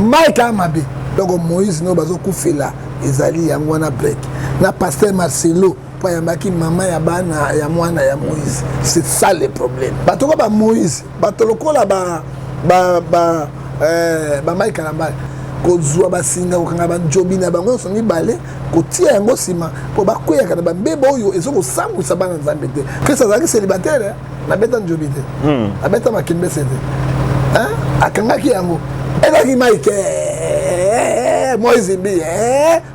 Mike Amabe donc Moïse no bazo kufela ezali yango wana break na pasteur Marcelo pa yambaki mama ya bana ya mwana ya Moïse. C'est ça le problème. Bato ko ba Moïse bato lokola ba Mike Amabe ko zuwa basinga ko kanga ba jobi na bango so mibale ko tia yango sima po bakoya kana ba mbebo oyo ezoko sangu sabana nzambe te. Que ça zaki célibataire na beta jobi te. Na beta makimbe sete. Hein? Akangaki yango. Elaki Mike Moïse bi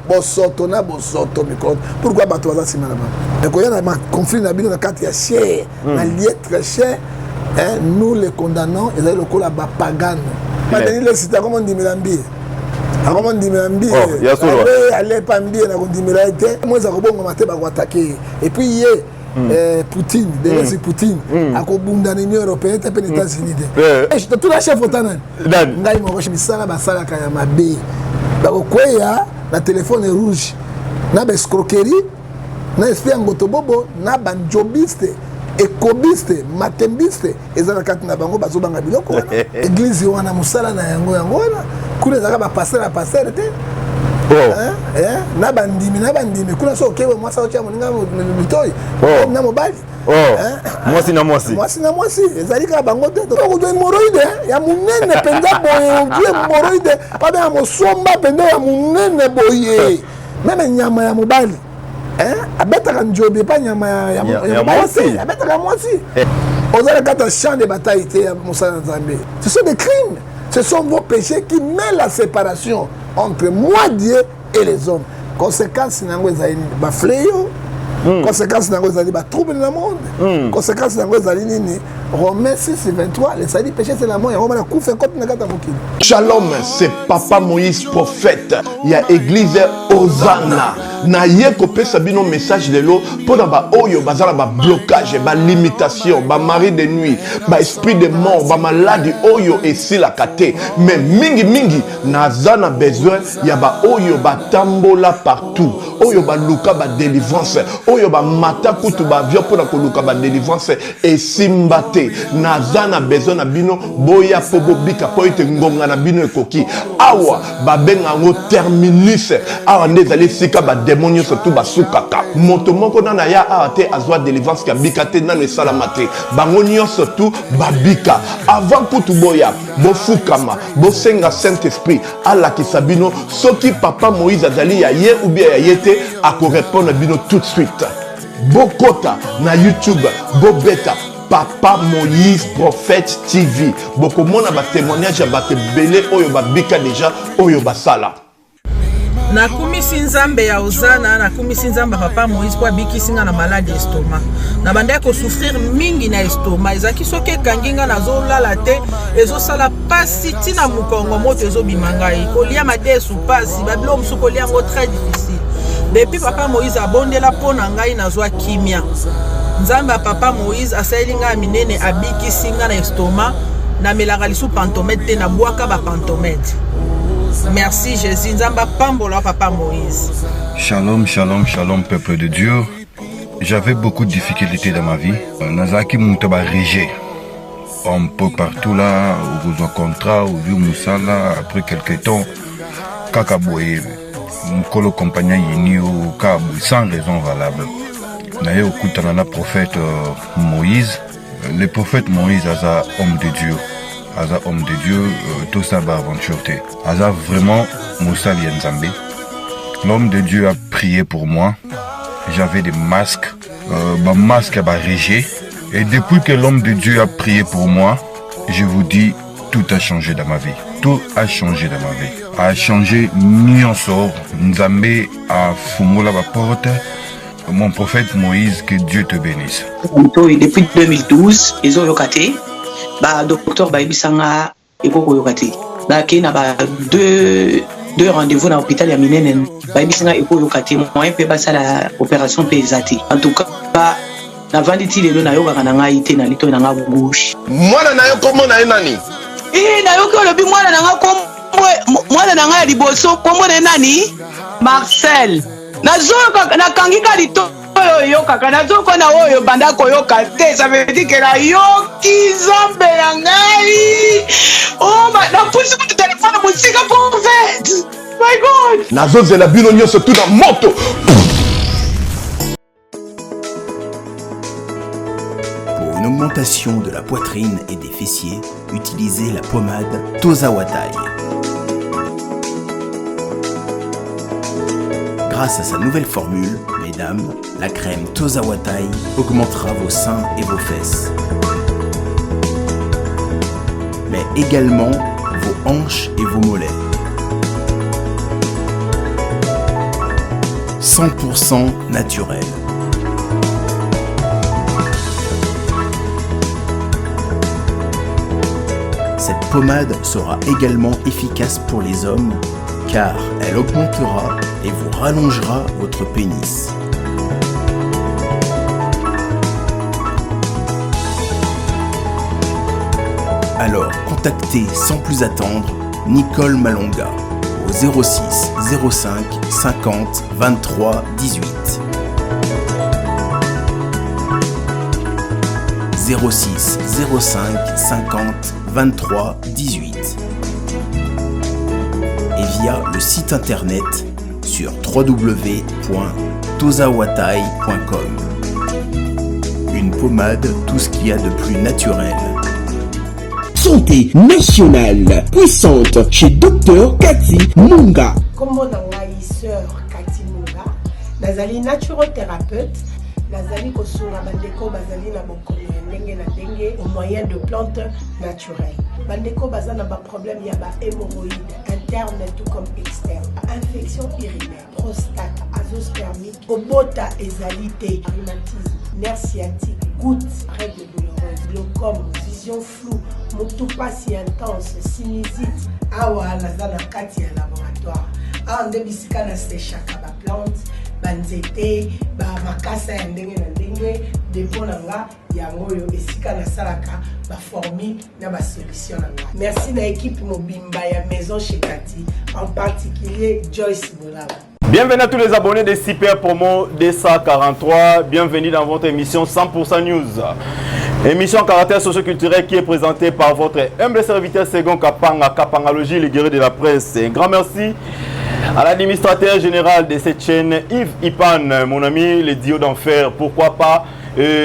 bosoto na bosoto micro. Pourquoi bato baza sima na ba? Et ko yana ma conflit na bino na kati ya cher, na lié très cher. Nous les condamnons et le kola ba pagano. Madani le cita comment dit Milambi. Comment dit Milambi? Allez pas mbi na kondimela été. Moi za kobonga mate ba attaquer. Et puis Poutine, derrière c'est Poutine. À Kobunda l'Union européenne, t'as pas les États-Unis. Et je te tout la chef au Tanan. Ngai mo roche misala basala kaya mabe. Ba koya na téléphone rouge. Na ba escroquerie, na esprit ngotobobo, na banjobiste, ekobiste, matembiste, ezala kati na bango bazo banga biloko wana. Église wana musala na yango wana. Kule zaka ba passer te. Na bandimi kuna so kewe mwasa ocha moninga mitoi na mobali mwasi na mwasi ezali ka bango te to ko hemorroïde ya munene penza boye hemorroïde pa ba mosomba penda ya munene boye meme nyama ya mobali abeta kan jobi pa nyama ya mwasi abeta kan mwasi ozala kata champ de bataille te ya Moussa Nzambe. Ce sont des crimes, ce sont vos péchés qui mettent la séparation entre moi, Dieu, et les hommes. Conséquence, c'est un fléau. Conséquence, c'est un trouble dans le monde. Conséquence, c'est un Romains 6, 23. Les sadis péchés, c'est la mort. Shalom, c'est Papa Moïse, prophète. Il y a église Hosanna. Na ye kopé sabino message de l'eau pour ba oyo bazala ba blocage ba limitation ba mari de nuit ba esprit de mort ba maladie oyo et si la kate mais mingi nazana besoin ya ba oyo ba tambola partout oyo ba luka ba délivrance oyo ba mata kutu ba vio pour ko luka ba délivrance et simbate nazana besoin na bino boya pobo bika po ite ngonga na bino ekoki awa ba benga ngo terminus awa ndezali sika ba démonios surtout basukaka moto moko na ya ate azwa délivrance ka bikate na le salamate bangonio surtout babika avant kutu boya bofukama bosenga Saint Esprit ala kisabino soki Papa Moïse azali ya ye ou bien ya yete ako répondre bino tout de suite bokota na YouTube bobeta Papa Moïse Prophète TV boko mona ba témoignage ba te belé oyo babika déjà oyo basala na kumisi nzambe ya Hosanna na kumisi nzambe Papa Moïse kwa bikisinga na maladie estomac na banda ko souffrir mingi na estomac ezaki soke kanginga na zo lala te ezo sala pasi tina mukongo moto ezo bimangai kolia mate su pasi bablo msu kolia ngo très difficile depuis Papa Moïse abondela pona ngai na zo kimia nzambe Papa Moïse asalinga minene abikisinga na estomac na melaka lisu pantomètre te na bwaka ba pantomètre. Merci Jésus, Nzamba Pambola Papa Moïse. Shalom, shalom, shalom peuple de Dieu. J'avais beaucoup de difficultés dans ma vie. Nazaki Moutaba Régé. Un peu partout là, où vous avez contrat, où vous Moussala, après quelques temps, Kakaboué, Mkolo compagnon Yini ou Kabou, sans raison valable. D'ailleurs, au Koutanana prophète Moïse, le prophète Moïse est un homme de Dieu. Aza homme de Dieu, tout ça va aventure. Aza vraiment Moussa Lienzambe. L'homme de Dieu a prié pour moi. J'avais des masques, masque à réger. Et depuis que l'homme de Dieu a prié pour moi, je vous dis, tout a changé dans ma vie. Tout a changé dans ma vie. A changé Nyonsor. Nzambe a fumé la porte. Mon prophète Moïse, que Dieu te bénisse. Depuis 2012, ils ont locaté. Ba docteur Baibisanga ekoko yokati ba kena ba deux rendez-vous dans l'hôpital ya minene Baibisanga ekoko yokati moyen pe basala opération pesati en tout cas ba na vanditi lelo na yoka na ngai te na lito na nga gauche mwana na yo komo na nani na yo ko lobi mwana na nga kombo mwana na nga liboso kombo na nani Marcel na zo na kangika lito yoka kana zoko na oyo banda koyoka te, ça veut dire que la yoki zambe na ngai. Oh ma na pusi ku téléphone musika prophète. My God. Nazo zela bino nyonso tout na moto. Pour une augmentation de la poitrine et des fessiers, utilisez la pommade Tozawatai. Grâce à sa nouvelle formule, mesdames, la crème Tozawatai augmentera vos seins et vos fesses, mais également vos hanches et vos mollets. 100% naturel. Cette pommade sera également efficace pour les hommes car elle augmentera et vous rallongera votre pénis. Alors contactez sans plus attendre Nicole Malonga au 06 05 50 23 18. 06 05 50 23 18 et via le site internet sur www.tozawatai.com. Une pommade, tout ce qu'il y a de plus naturel. Santé nationale puissante chez Dr Cathy Munga. Comme mon sœur Cathy Munga, nazali naturothérapeute, nazali kosura bandeko bazali na bokono ndenge na ndenge au moyen de plantes naturelles. Bandeko bazana ba problème ya ba hémorroïdes interne tout comme externe, infection urinaire, prostate, azoospermique, obota ezalité, rhumatisme, nerf sciatique, gouttes, règles douloureuses, glaucome, vision floue, motopasi intense, sinusite. Awa nazana kati ya laboratoire. Awa nde bisika na séchaka ba plante, banzete, ba makasa ya ndenge na ndenge, depo na nga yango yo esika na salaka ba formule na ba solution na nga. Merci na équipe mobimba ya maison chez Cathy, en particulier Joyce Bolaba. Bienvenue à tous les abonnés de Super Promo 243. Bienvenue dans votre émission 100% News. Émission caractère socio-culturel qui est présentée par votre humble serviteur Segon Kapanga, Kapangalogie, le guerrier de la presse. Un grand merci à l'administrateur général de cette chaîne, Yves Ipan, mon ami, le Dio d'enfer. Pourquoi pas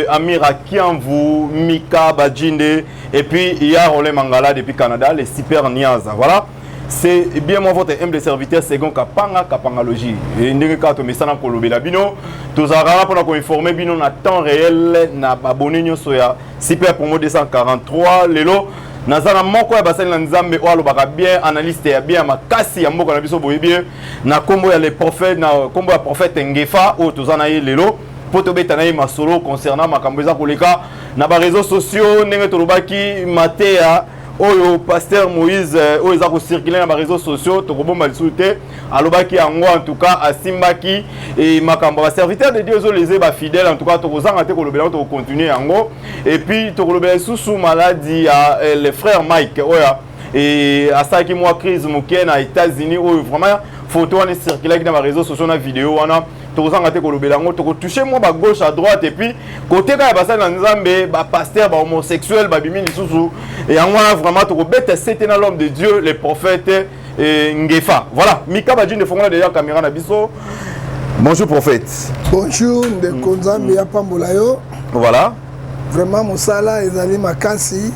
Amira Kianvu, Mika Bajinde, et puis il y a Rolé Mangala depuis Canada, les Super Niaza. Voilà. C'est bien moi votre humble serviteur Segon Kapanga Kapangalogie. Et nous quand on ça na kolobela bino, tous arara pour informer bino na temps réel na abonné nyo soya Super Promo 243 lelo nazana moko ya basali na nzambe o alobaka bien analyste ya bien makasi ya moko na biso boye bien na kombo ya les prophètes na kombo ya prophète Ngefa o tozana ye lelo poto beta na ye masolo concernant makambo eza koleka na ba réseaux sociaux ndenge tolobaki Matéa oyo pasteur Moïse oyo za ko circuler na ba réseaux sociaux to kobomba lisute alobaki yango en tout cas asimbaki et makambo ba serviteur de Dieu les ba fidèles en tout cas to kozanga te ko lobela to continuer yango et puis to lobela sous maladie à les frères Mike oya et asaki moi crise moké na États-Unis oyo vraiment photo on circuler dans ba réseaux sociaux na vidéo wana tozanga te kolobela ngo to toucher moi ba gauche à droite et puis côté ka basala na nzambe ba pasteur ba homosexuel ba bimi lisusu et yango vraiment to bête c'était na l'homme de Dieu les prophètes Ngefa. Voilà, Mika Badjine de Fongola derrière caméra na biso. Bonjour prophète. Bonjour de Konzambe ya pambola yo. Voilà. Vraiment musala ezali makasi.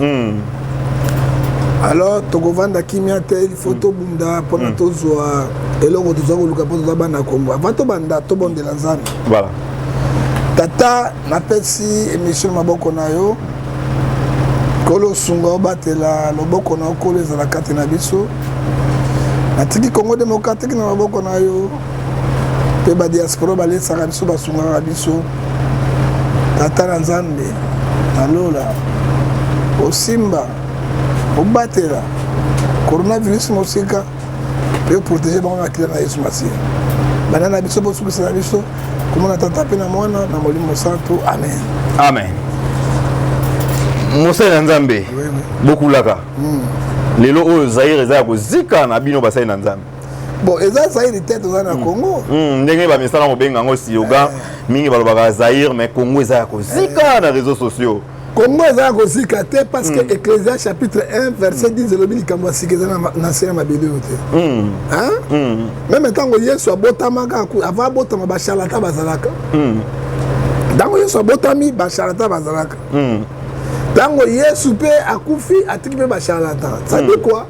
Alors tokovanda kimia te il faut to bunda pona tozwa eloko tozwa koluka po tozwa bana kombo avant to banda to bondela nzambe. Voilà. Tata napesi émission maboko na yo kolo sunga obatela loboko na okolo ezala kati na biso natiki Congo démocratique na maboko na yo pe ba diaspora balesaka biso basungaka biso tata na nzambe alola osimba obatela coronavirus mosika pe protéger bango akila na Yesu Masiya bana na biso bosukisa na biso komona tata pe na mwana na molimo santo amen Amen. Mosala nzambe beaucoup laka lelo oyo Zaire eza ko zika na bino basai na nzambe bon eza Zaïre tête dans le Congo ndenge ba misala mo benga ngo sioga mingi balobaka Zaïre mais Congo eza ko zika na réseaux sociaux Congo eza ko zika te parce que Ecclésiaste chapitre 1 verset 10 le bili kamwa sikeza na sera mabele te même tant que Yesu abotamaka avant botama ba charlatan bazalaka dango Yesu abotami ba charlatan bazalaka dango Yesu pe akufi atiki pe ba charlatan ça dit quoi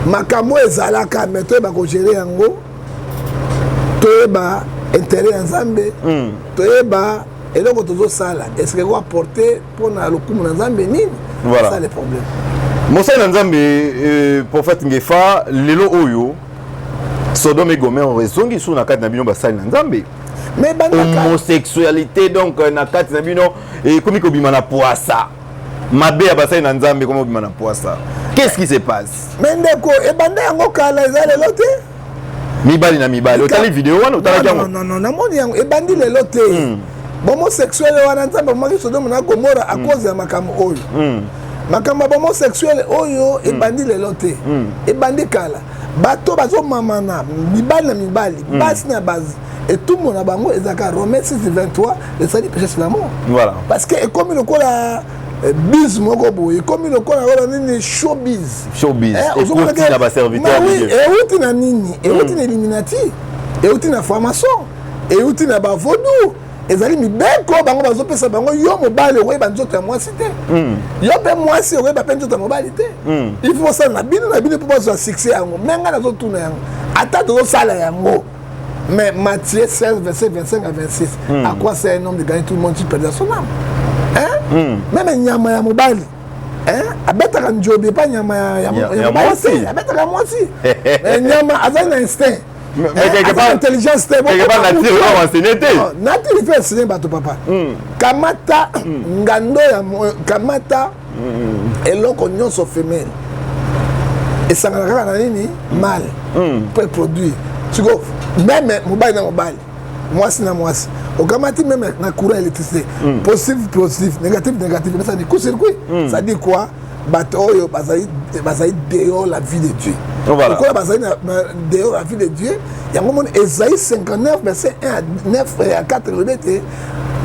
makambo ezalaka mais to ba ko gérer yango to ba intérêt ensemble to ba eloko tozo sala est-ce que va porter pour na lokumu na nzambe nini voilà ça le problème Mosai na nzambe prophète Ngefa lelo oyo Sodome et Gomorrhe rezongi sur na kati na bino basali na nzambe mais homosexualité donc na kati na bino et comme ko bima na poisa mabe ya basali na nzambe comme bima na poisa qu'est-ce qui se passe mais ndeko e banda yango kala eza lelo te mibali na mibali otali vidéo wana otala yango non namoni yango e bandi lelo te homosexuel wana nzambe maki Sodome na Gomorrhe à cause ya makambo oyo makambo homosexuel oyo e bandi lelo te e bandi kala bato bazo mamana mibali na mibali basi na base et tout le monde a bango ezaka Romains 6:23 le salut péché sur la mort voilà parce que comme le kola biz moko boye comme le kola wala nini showbiz et kuti na ba serviteur oui et uti na nini et uti na Illuminati et uti na franc-maçon et uti na ba vaudou ezali mibeko bango bazopesa bango yo mobali oye banzoto ya mwasi te yo pe mwasi oye ba penzo ta mobali te il faut ça na bino pour pas succès yango menga na zo tuna yango ata to sala yango mais Matthieu 16 verset 25 à 26 à quoi c'est un homme de gagner tout le monde tu perds son âme hein même nyama ya mobali hein abetaka njobe pas nyama ya mwasi abetaka mwasi nyama azana instinct mais quelque part intelligence te quelque part nature on enseigné te nature fait enseigner bato papa kamata ngando ya kamata eloko nyonso femelle esangana kaka na nini mâle pour produire siko même mobali na mobali mwasi na mwasi okamati même na courant électricité positif négatif mais ça dit court-circuit ça dit quoi bato oyo bazali dehors la vie de Dieu voilà pourquoi bazali dehors la vie de Dieu yango mon Esaïe 59 verset 1 à 9 et à 4 le bête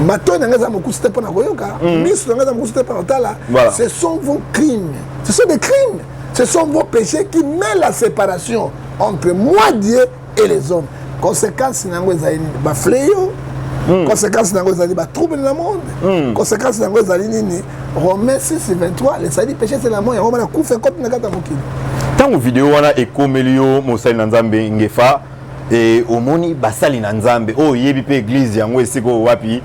mato nanga za mokuste pour na koyoka miso nanga za mokuste pour tala ce sont vos crimes ce sont des crimes ce sont vos péchés qui mettent la séparation entre moi Dieu et les hommes conséquence nango ezali ba fléau conséquence nango ezali ba trouble dans le monde conséquence nango ezali nini Romains 6:23 le salut péché c'est la mort yango bana kufa kote na kata mokili tango vidéo wana ekomelio mosali na nzambe Ngefa et omoni basali na nzambe o yebi pe église yango esiko wapi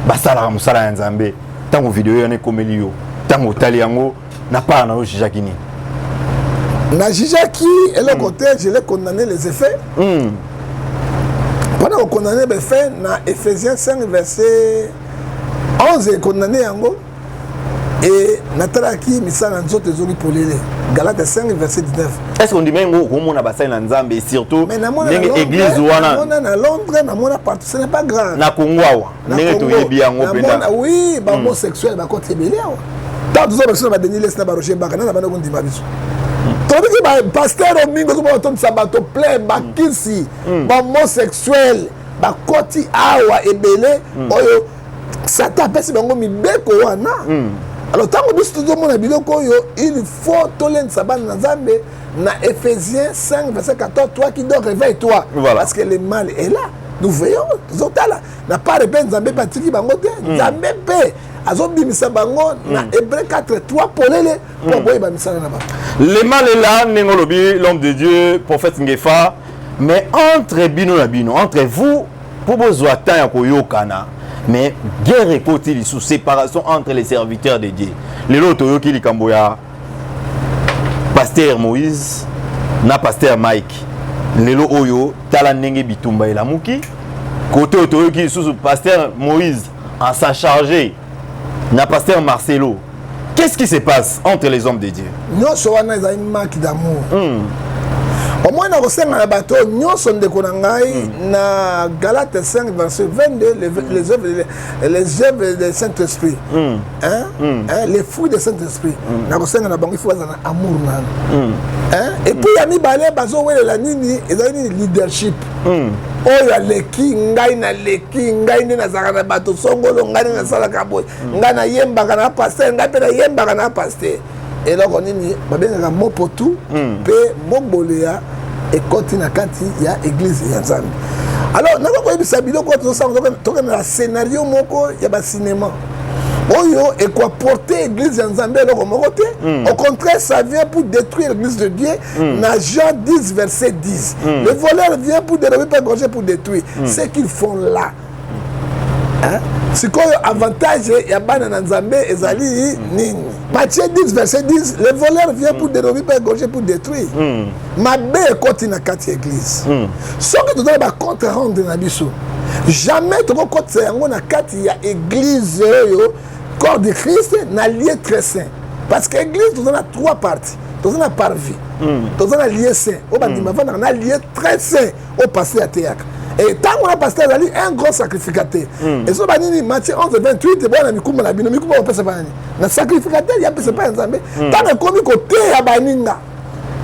basala musala na nzambe tango vidéo wana ekomelio tango tali yango na part na jijaki ni na jijaki et le côté je l'ai condamné les effets pendant qu'on condamné les faits na Ephésiens 5 verset 11 est condamné yango et natalaki misala nzoto ezoli polele Galates 5 verset 19 est-ce qu'on dit même comment na basali na nzambe et surtout ndenge église wana na Londres na mona partout ce n'est pas grave na Congo ndenge to yebi yango penda oui ba homosexuel ba côté belé tant tous les ba Denis Lesna ba Roger Bakana na bana ko ndima biso tandis que ba pasteur Domingo so ba ton sabato plein ba kisi ba homosexuel ba côté awa ebele oyo Satan pesi bango mibeko wana alors tant que nous tout monde biloko yo il faut tolen sabana na nzambe na Ephésiens 5 verset 14 toi qui dors réveille-toi voilà. Parce que le mal est là nous voyons zotala na pas repent nzambe patiki bango te nzambe pe azobimisa bango na Hébreux 4:3 polele pour boyeba misala na ba le mal est là nengolobi l'homme de Dieu prophète Ngefa mais entre bino na bino entre vous pour besoin temps ya koyokana mais guerre est sous séparation entre les serviteurs de Dieu. Les autres qui likambo ya pasteur Moïse na pasteur Mike. Lelo oyo tala ndenge bitumba elamuki. Côté auto qui sous pasteur Moïse en s'en charger na pasteur Marcelo. Qu'est-ce qui se passe entre les hommes de Dieu? Non, so wana ils ont une marque d'amour. Au moins, on a un bateau, nous sommes des Konangai, na Galates 5, verset 22, les œuvres du Saint-Esprit. Les fruits du Saint-Esprit. Nous avons un banque, il faut avoir un amour. Et puis, il y a mis balai, bazo, la nini, et il y a un leadership. Oh, il y a leki, ngai na zakana bateau, songolo, ngai na salakaboy, ngai na yemba, na pasteur, ngai na yemba, na pasteur. Et donc, on dit, un mot pour tout, pe mobolea et continue quand il y a église et ensemble. Alors, nous avons vu ça, nous avons un scénario, il y a un cinéma. Oyo et quoi porter l'église ensemble au contraire, ça vient pour détruire l'église de Dieu. Dans Jean 10, verset 10. Le voleur vient pour dérober, pour détruire. Ce qu'ils font là. C'est quoi l'avantage? Il y a un Nzambe et Zali Nini. Matthieu 10, verset 10, le voleur vient pour dérober, pour détruire. Ma belle continue à quatre églises. Ce que tu dois contre-rendre dans l'abissou. Jamais tu vas contre-rendre quatre églises, corps de Christ, dans le lieu très saint. Parce que l'église, tu as trois parties. Tu as parvis, tu as un lieu saint. Tu as un lieu très saint au passé à Théâtre. Et tant qu'on a pasteur un gros sacrificateur. Et ça, Matthieu 11, 28, c'est bon, le sacrificateur, il y a pas ensemble. Tant qu'on a côté à Baninga,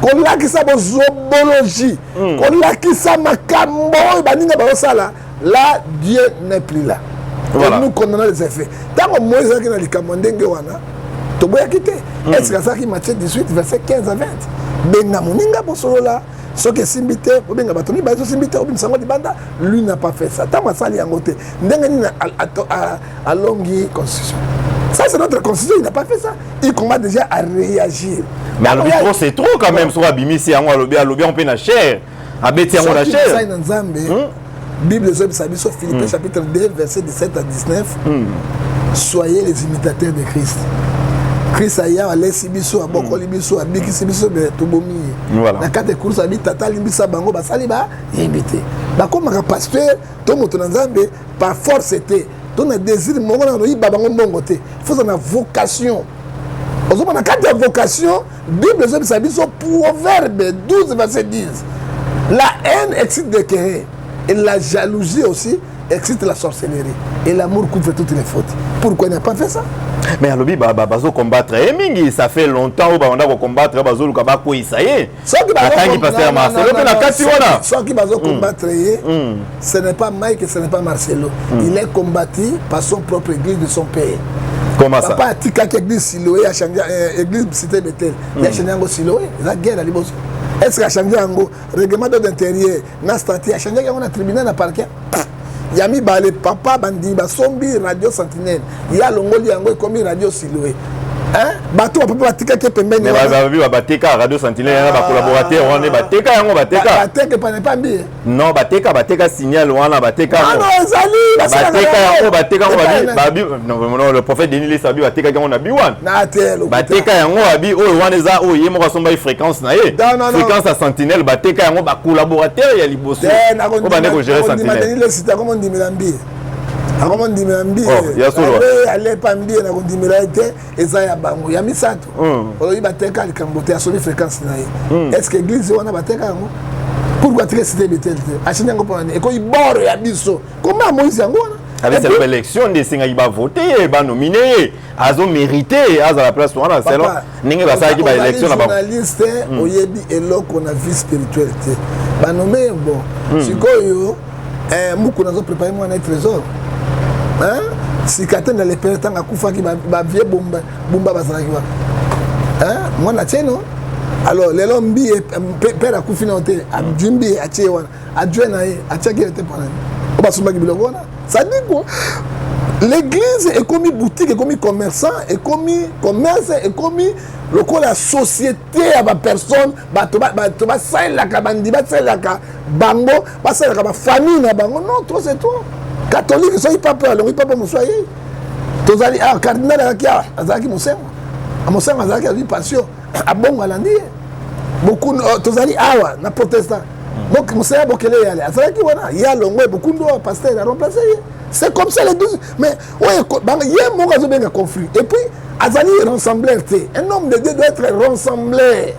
qu'on a qui sa zobologie, qu'on a qui sa makambo, Baninga, là, Dieu n'est plus là. Et nous condamnons les effets. Tant qu'on a qui a les kamandenge wana, tu dois quitter. Est-ce que ça qui Matthieu 18, verset 15 à 20? Benga moninga pour cela là. Ce qui est simbité, lui n'a pas fait ça. À longue constitution. Ça, c'est notre constitution, il n'a pas fait ça. Il commence déjà à réagir. Mais alors, c'est trop quand même. Sur Abimi, si on peut la chair. À Béti, on la chair. Bible, Philippiens chapitre 2, verset 17 à 19. Soyez les imitateurs de Christ. Christ a laissé biso abokoli biso abikisi biso be tobomi na kate course abi tata limbisa bango basali ba invité ba comme un pasteur to moto na Nzambe par force c'était ton désir mongo na yiba bango mbongo te faut une vocation ozo na kate vocation Bible zo biso Proverbe 12 verset 10 la haine excite des querelles et la jalousie aussi excite la sorcellerie et l'amour couvre toutes les fautes. Pourquoi il n'a pas fait ça? Mais alors, bazo combattre. Et mingi, ça fait longtemps où on a combattre bazo le kabak quoi ça y est. Ceux qui bazo combattre, ce n'est pas Mike, ce n'est pas Marcelo. Il est combattu par son propre église de son pays. Comment ça? Papa Tika qui église Siloé a changé église Cité Bethel. Il a changé en Siloé. La guerre à Liboso. Est-ce qu'il a changé en règlement d'intérieur? N'a statut a changé en tribunal à parquet. Yami Balé, papa Bandi, Sombi, Radio Sentinelle. Il y a l'ongoli yango comme Radio Siloé. Hein? Bateau, papa Tika qui est pembeni. Mais Bateka, Radio Sentinelle, il y a un collaborateur, on est Bateka, on va Bateka. Bateka, n'est pas bien. Non, Bateka signale, on a Bateka. Ah non, Zali, Bateka, non, le prophète Denis les Sabi, Bateka, on a Biwan. Bateka, on a Bi, on a des AO, il y a une fréquence, fréquence à Sentinelle, Bateka, on a collaborateur, il y a Liboso. On va gérer Sentinelle. Comment dit Mirambi? Allez pas bien na kondimela été ezaya bango ya misato. Oyi bateka likambote ya soli fréquence na. Est-ce que l'église wana bateka yango? Pourquoi tu Cité Bethel? Achina ngo pona et ko iboro ya biso. Comment Moïse yango wana? Avec cette élection des singa iba voter, ba nominer, azo mérité à la place wana c'est là. Ninge ba sa ki ba élection na ba. Journaliste oyebi eloko na vie spiritualité. Ba nommer bon. Sikoyo muko nazo préparer moi na trésor. Hein? Si quelqu'un dans les pères tant à Koufa qui va vieux bomba bazaki wa. Hein? Moi na tieno. Alors les lombi père à Koufi na hotel, a Jumbi a Tchewan, a Djena a Tchaki était pour lui. On va soumettre bilogona. Ça dit quoi? L'église est comme boutique, est comme commerçant, est comme commerce, est comme le la société à ma personne, tu vas sailler la cabandi, va sailler la bango, va sailler la famille na bango. Non, toi c'est toi. Catholique, ils sont pas peur, ils pas peur, soyez. Tous allez, ah, cardinal Akia, Azaki Moussem, Moussem Azaki a vu passion, à bon Galandi. Beaucoup, tous allez, ah, na protestant. Donc, Moussem Bokele Yale, Azaki Wana, il y a l'ongwe, beaucoup de pasteurs à remplacer. C'est comme ça les deux. Mais, ouais, il y a mon gazon bien conflit. Et puis, Azali est rassembleur, un homme de Dieu doit être rassembleur.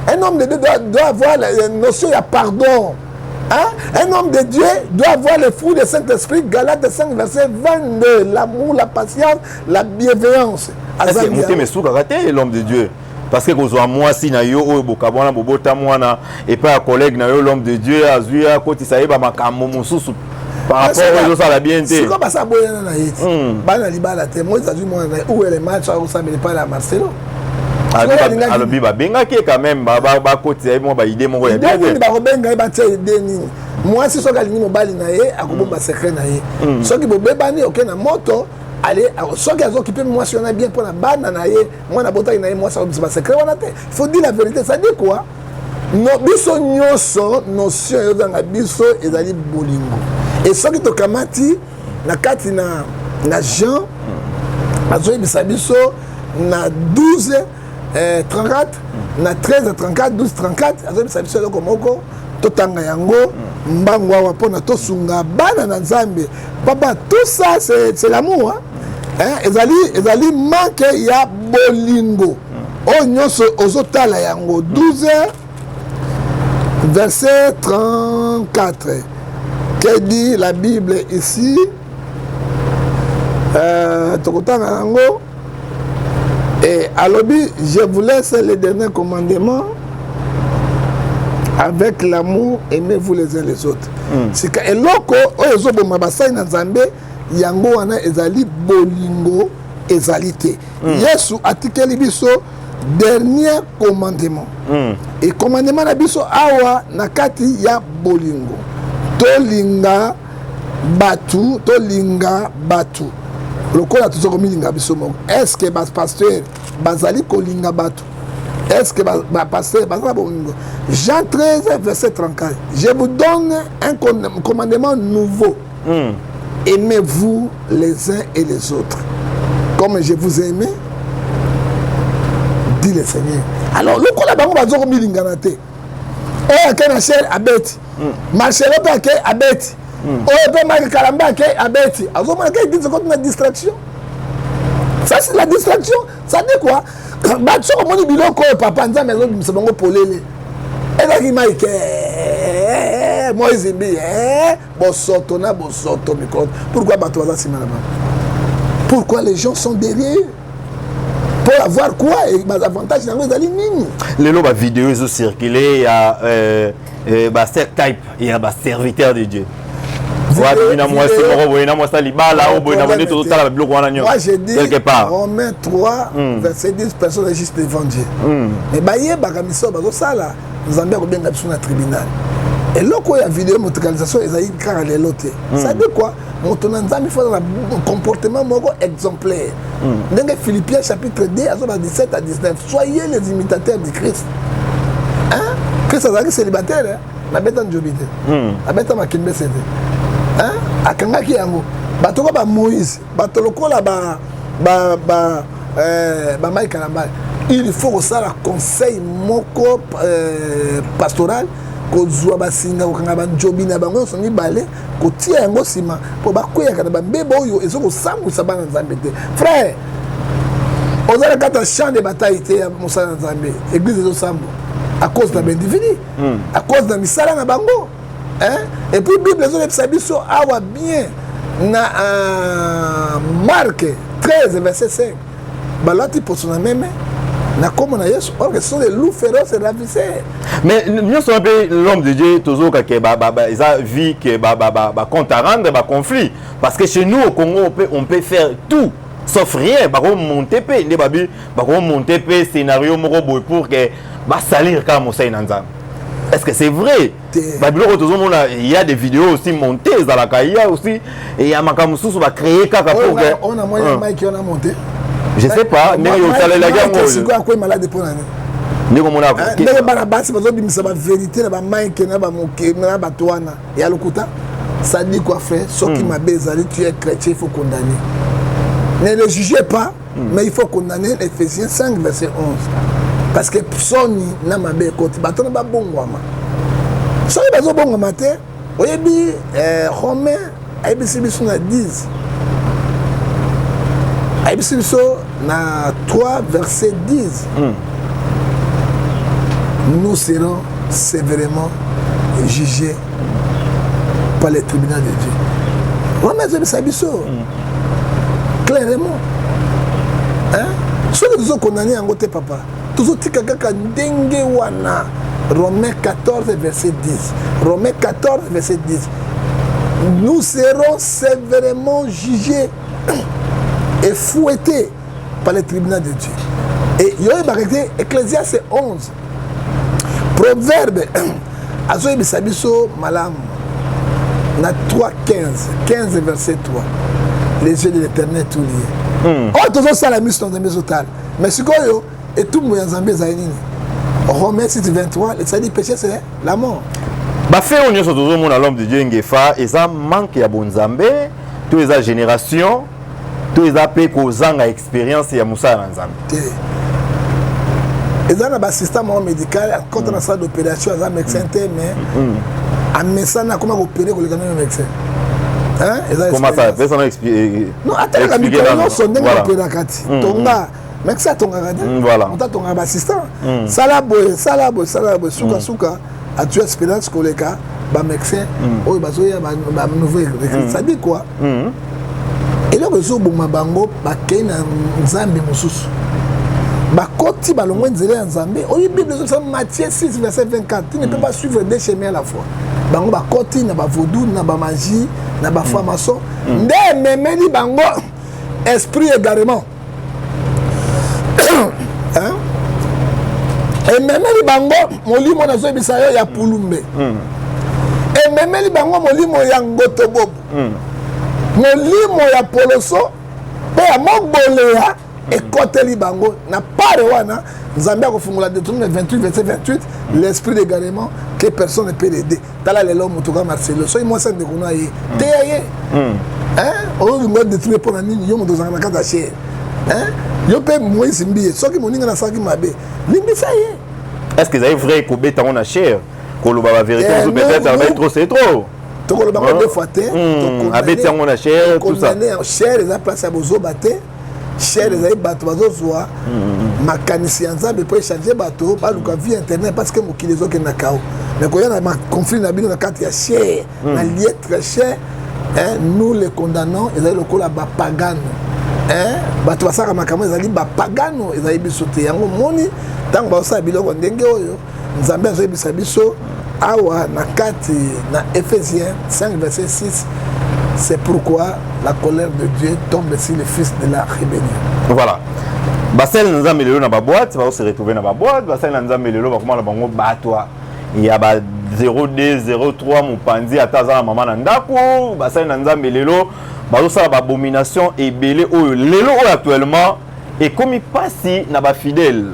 Un homme de Dieu doit avoir la notion de pardon. Hein? Un homme de Dieu doit avoir le fruit du Saint-Esprit. Galates 5, verset 22. L'amour, la patience, la bienveillance. Est-ce que Mouté Messou a raté l'homme de Dieu? Parce que quand moi si na yo o bokabona bobota mwana et pas un collègue na yo l'homme de Dieu azuya koti saïba makambo mususu par rapport aux autres à la bien. C'est comme ça boyana na yiti. Bana libala te moi ça moi où est le match au ça mais pas la Marcelo. Alors biba benga qui quand même ba koti moi ba idée mon ya bien. Ba benga ba tie idée ni. Moi si so galini mobali na ye akobomba secret na ye. So ki bobebani OK na moto. Allez, ceux qui ont occupé moi si on a bien pour la banane, moi na bota ina moi ça va secret on a il faut dire la vérité, ça dit quoi? No biso nyoso notion yo dans biso ezali bolingo. Et ceux qui to kamati na kati na Jean azoyi biso na 12 34 na 13 34 12 34 azoyi biso loko moko totanga yango mbango wa pona to sunga bana na Nzambe. Papa, tout ça c'est l'amour hein? Ezali manque ya bolingo. O nyonso ozotala yango 12 verset 34. Que dit la Bible ici? Tokotanga yango et alobi je vous laisse le dernier commandement. Avec l'amour, aimez-vous les uns les autres. C'est que eloko oyo bo mabasai na Nzambe yango wana ezali bolingo ezalité. Yesu atikeli biso dernier commandement. Et commandement na biso awa na kati ya bolingo. Tolinga batu. Lokola tuzo komilinga biso moko. Est-ce que bas pasteur bazali kolinga batu? Est-ce que pasteur Jean 13 verset 34. Je vous donne un commandement nouveau. Aimez-vous les uns et les autres comme je vous ai aimé, dit le Seigneur. Alors le kola bango bazoko milinganate. Oh kana cher abeti. Marcelo pa ke abeti. Oh pe Marie Kalamba ke abeti. Azo manke dit ce contre la distraction. Ça c'est la distraction. Ça dit quoi? Batso moni biloko papa Nzambe zo bimisa bango polele. Ezaki Mike Moïse bi bosoto mikro. Pourquoi bato za simana? Pourquoi les gens sont derrière? Pour avoir quoi? Et les avantages dans les lignes. Les lots vidéo ont circulé, il y a set type, il y a serviteur de Dieu. Moi j'ai dit quelque part. Romains 3 verset 10 personnes est juste devant Dieu. Mais baye bagamiso bazosala Nzambe akobenga biso na tribunal. Et là quoi la vidéo mondialisation ezali kaka lelo te. Ça dit quoi? Moto na Nzambe faut un comportement moko exemplaire. Ndenge Philippiens chapitre 2 17 à 19. Soyez les imitateurs de Christ. Hein? Christ azali célibataire hein? Na beta njobite. Na beta makimbe sete. Hein? Akangaki yango. Batoko ba Moïse, batolokola ba Mike Kalamba. Il faut que ça la conseil moko pastoral ko zwa basinga ko kanga banjobi na bango so ni balé ko tia yango sima po bakoya kana ba mbeba oyo ezoko sambu sabana Nzambe te. Frère, ozala kata champ de bataille te ya mosala Nzambe. Église zo sambu à cause de l'individu, à cause de misala na bango. Hein? Et puis Bible les autres biso awa bien na Marc 13 verset 5. Balati pour son même na comme na Yesu, or que ce sont des loups féroces et ravisseurs. Mais nous sommes l'homme de Dieu toujours que ils a vu que compte à rendre conflit parce que chez nous au Congo on peut faire tout sauf rien, ba monter pe ne babi ba monter pe scénario moko boy pour que ba salir comme Mosai Nzambe. Est-ce que c'est vrai? Il y a des vidéos aussi montées dans la caïa aussi. Et il y a Makamusu qui va créer caca pour que... On a moyen de qui on a monté. Je ne sais pas. Mais il y a la guerre. C'est quoi qui est malade pour l'année? Il y a la vérité, il y a le kouta. Ça dit quoi frère? Ce qui m'a baisé, tu es chrétien, il faut condamner. Ne le jugez pas, mais il faut condamner. Ephésiens 5 verset 11. Parce que Sony n'a pas bien côté, bateau n'a pas bon guama. Sony n'a pas bon guama te. Oyebi Romain, ABC biso na 10. ABC biso na 3 verset 10. nous serons sévèrement jugés par les tribunaux de Dieu. Remettre Sabiso. Clairement. Hein? Ce que nous avons condamné en côté papa. Tous autres kaka dengue wana. Romains 14 verset 10. Romains 14 verset 10. Nous serons sévèrement jugés et fouettés par les tribunaux de Dieu. Et il y a eu Ecclésiaste 11. Proverbe. Azoï bisabiso malam. Na 3 15 verset 3. Les yeux de l'Éternel tout liés. Oh, tous ça la mission de mes hôtels. Mais ce qu'on et tout le monde Zambie zaïni. Romains 6 23, ça dit péché c'est la mort. Bah fait on y sur tout le monde à l'homme de Dieu ngefa et ça manque ya bon Zambé, tous les générations, tous les appels aux ans à expérience ya Moussa Nzambe. Et dans le système médical, quand on a ça d'opération, on a un médecin, mais un médecin n'a comment opérer pour le médecin. Hein? Comment ça? Personne n'a expliqué. Non, attends, la micro-non, son nez n'a pas kati. Tonga, mais ça tonga gadi. Voilà. On a ton assistant. Salabo, souka souka, a tué espérance koleka, ba médecin, oh bah soya ba nouvelle. Ça dit quoi? Et là que zo buma bango, ba kena nzambe mususu. Bakoti balongwe nzele ya Nzambe. Oyi Bible de Matthieu 6 verset 24. Tu ne peux pas suivre deux chemins à la fois. Bango bakoti na ba vaudou na ba magie na ba franc-maçon. Nde memeli bango esprit égarement. Hein? Et memeli bango molimo na zo bisayo ya pulumbe. Et memeli bango molimo ya ngoto bobo. Molimo ya poloso pe ya mogboleya. Et côté Libango, n'a pas de wana, Zambie a refondé le 28, verset 28, l'esprit d'égarement que personne ne peut l'aider. Tala les l'homme, Moutoura Marcelo, soyez moi ça de Gounaï. T'es hein? On veut détruire pour la ligne, yom dans un cas d'acheter. Hein? Yo peut moi simbi, ce qui m'ont dit dans ça qui m'a bé. Limbi ça y est. Est-ce que c'est vrai qu'on bête en cher? Qu'on le la vérité, peut-être ça va être trop, c'est trop. Donc le bango deux fois té. Abet en on a cher, tout ça. Condamné en cher, les a placés à Bozo Baté. Cher les bateaux bazozwa makanisi ya Nzambe pour changer bateau ba luka via internet parce que mokili zo ke nakao mais quand il y a un conflit na bino na kati ya cher na lié très cher hein nous les condamnons ils allaient lokola ba pagano hein bato basaka makambo ezali ba pagano ezali bisote yango moni tango ba sa biloko ndenge oyo Nzambe azo bisa biso awa na kati na Ephésiens 5 verset 6. C'est pourquoi la colère de Dieu tombe sur les fils de la rébellion. Voilà. Basel nous a mis le dans la boîte, va se retrouver dans la boîte. Basel nous a mis le comment la bango batwa. Il y a 02 03 mon pandi ataza maman nandako. Basel nous a mis le bazo ça abomination et belé au lelo actuellement et comme il passe na ba fidèle.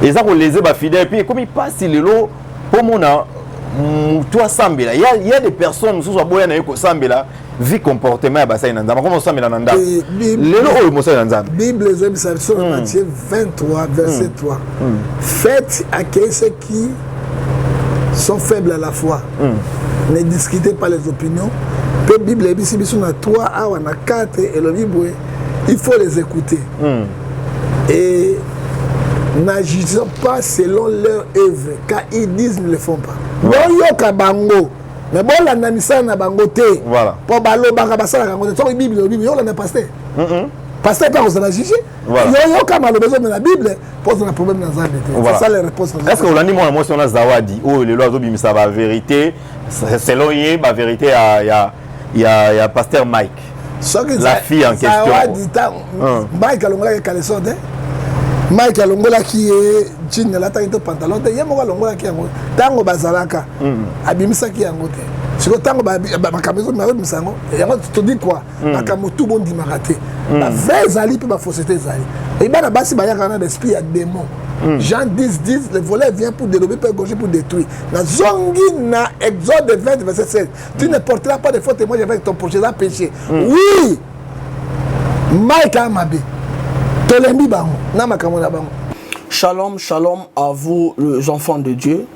Et ça qu'on les ba fidèle puis comme il passe lelo pour mon toi sambela il y a des personnes sous boya na ko sambela vie comportement ya basai nzamba comment sambela nanda lelo oyo mosai nzamba Bible sur Matthieu 23 verset 3 faites accueillir ceux qui sont faibles à la foi ne discutez pas les opinions que Bible est sur na 3 awa na 4 et le Bible il faut les écouter et n'agissons pas selon leur œuvre car ils disent ne le font pas. Boyoka bango mais bon la namisa na bango te voilà pour balo banga basala bango te Bible yo la pasteur pasteur pas on a jugé yoka malo besoin de la Bible pose un problème dans Nzambe c'est ça les réponses. Est-ce que on a dit moi on a zawadi oh le loazo bimisa ba vérité selon yé ba vérité il y a pasteur Mike la fille en question zawadi Mike alongola caleçon de Mike alongola qui est jean la taille de pantalon te yemo alongola qui yango tango bazalaka abimisa qui yango te siko tango ba makamezo na misango yango to dit quoi makambo tout bon dimarate la vraie zali pe ba fausseté zali et bana basi ba yakana d'esprit ya démon Jean 10 le volet vient pour dérober pour égorger pour détruire na zongi na Exode 20 verset 16 tu ne porteras pas de faux témoins avec ton projet là péché oui Mike Amabe Shalom, shalom à vous les enfants de Dieu.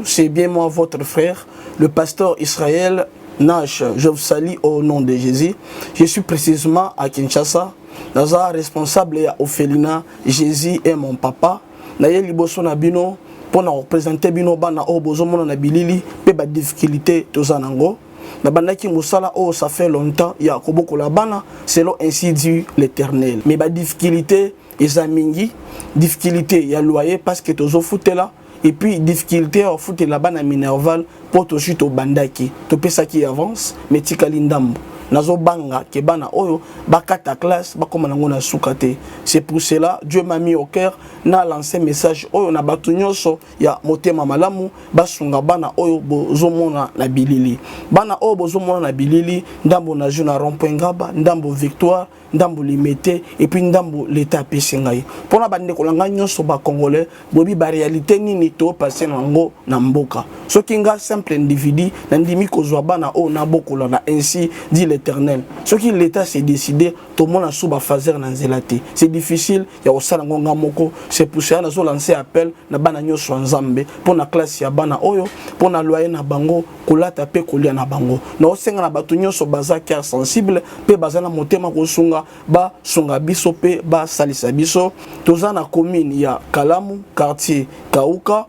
C'est bien moi votre frère, le pasteur Israël Nash. Je vous salue au nom de Jésus. Je suis précisément à Kinshasa. Naza responsable à Ophelina. Jésus est mon papa. na ye liboso na bino pour représenter bino bana o bozomona na bilili pe ba difficulté tozanango na bandaki musala o ça fait longtemps ya kobokola bana selon ainsi dit l'Éternel mais ba difficulté ezamingi difficulté ya loyer parce que tozo futela et puis difficulté à foutre la bana minerval pour to chute au bandaki to pesa qui avance mais tikali ndambo nazo banga ke bana oyo bakata classe bakoma nango na sukate. C'est pour cela Dieu m'a mis au cœur na lancé message oyo na batu nyonso ya motema malamu basunga bana oyo bozomona na bilili bana oyo bozomona na bilili ndambo na juna rond-point Ngaba ndambo Victoire ndambo Limete et puis ndambo l'état pesingai pona bande kolanga nyonso ba congolais bobi ba réalité nini to passer nango na mboka soki nga simple individu na ndimi kozwa bana o na bokola na ainsi dit l'Éternel soki l'état s'est décidé to mona suba fazer na nzelate c'est difficile ya osala ngonga moko. C'est pour ça nazo lancer appel na bana nyonso nzambe pona classe ya bana oyo pona loyer na bango kolata pe kolia na bango na osenga na batu nyonso baza cœur sensible pe bazana motema kosunga ba sunga biso pe ba salisa biso toza na commune ya Kalamu quartier Kauka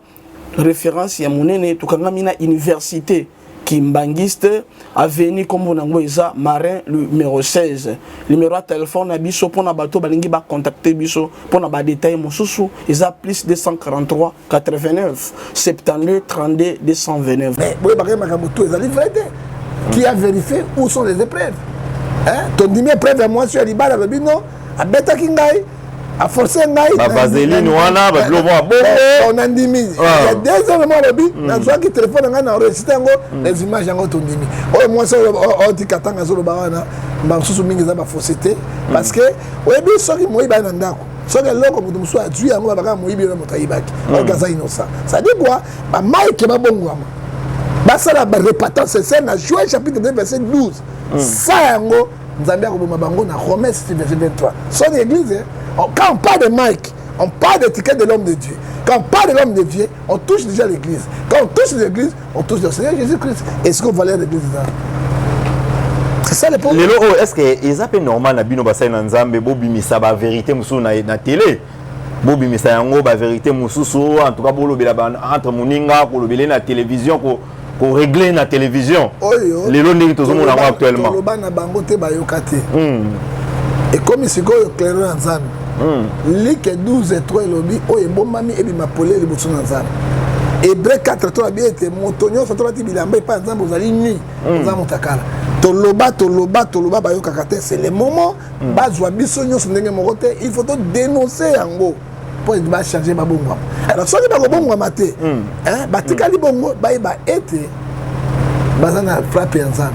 référence ya monene tukangami na université Kimbangiste avenue comme on eza Marin numéro 16 numéro de téléphone na biso pona bato balingi ba contacter biso pona ba détail mosusu eza plus 243 89 72 32 229 mais boye bakay makamoto eza livré qui a vérifié où sont les épreuves hein ton dimi épreuve à moi sur libala le bino a beta kingai a forcé ngai ba vaseline wana ba globo bongo on a ndimi il y a 2 ans moi le bi na zo ki téléphone nga na enregistrer ngo les images ngo ton dimi o moi ça on dit katanga zo ba wana ba susu mingi za ba fausseté parce que oyebi soki moi ba na ndako soki loko mutu musu a tué ngo ba ka moi bi na motayibaki o gaza innocent ça dit quoi ba Mike ba bongo ba ça la répétance c'est na Joël chapitre 2 verset 12 ça ngo nzambe akoboma bango na Romains verset 23 son église. Quand on parle de Mike, on parle de l'étiquette de l'homme de Dieu. Quand on parle de l'homme de Dieu, on touche déjà l'église. Quand on touche l'église, on touche le Seigneur Jésus-Christ. Est-ce qu'on va aller à l'église là? C'est ça le problème. Est-ce que c'est un peu normal na bino basai na nzambe bobimisa ba vérité musu na télé? Bobimisa yango ba vérité mususu en tout cas bolobela entre moninga ko lobela na télévision ko régler na télévision. Lelo ndingi tozomona actuellement. Loba na bango te bayokate. Et comme ici go clair en zan. Lique 12 et 3 lobby o e bomami e bima polé le boutson en zan. Hébreu 4 3 bien été montonyo so to ti bilamba pas nzambe ozali ni nzambe takala. To loba bayokakate c'est le moment bazwa biso nyonso ndenge moko te il faut to dénoncer yango pour ba changer ba bongo. Alors soki ba bongo maté hein batikali bongo ba été bazana frappe en zan.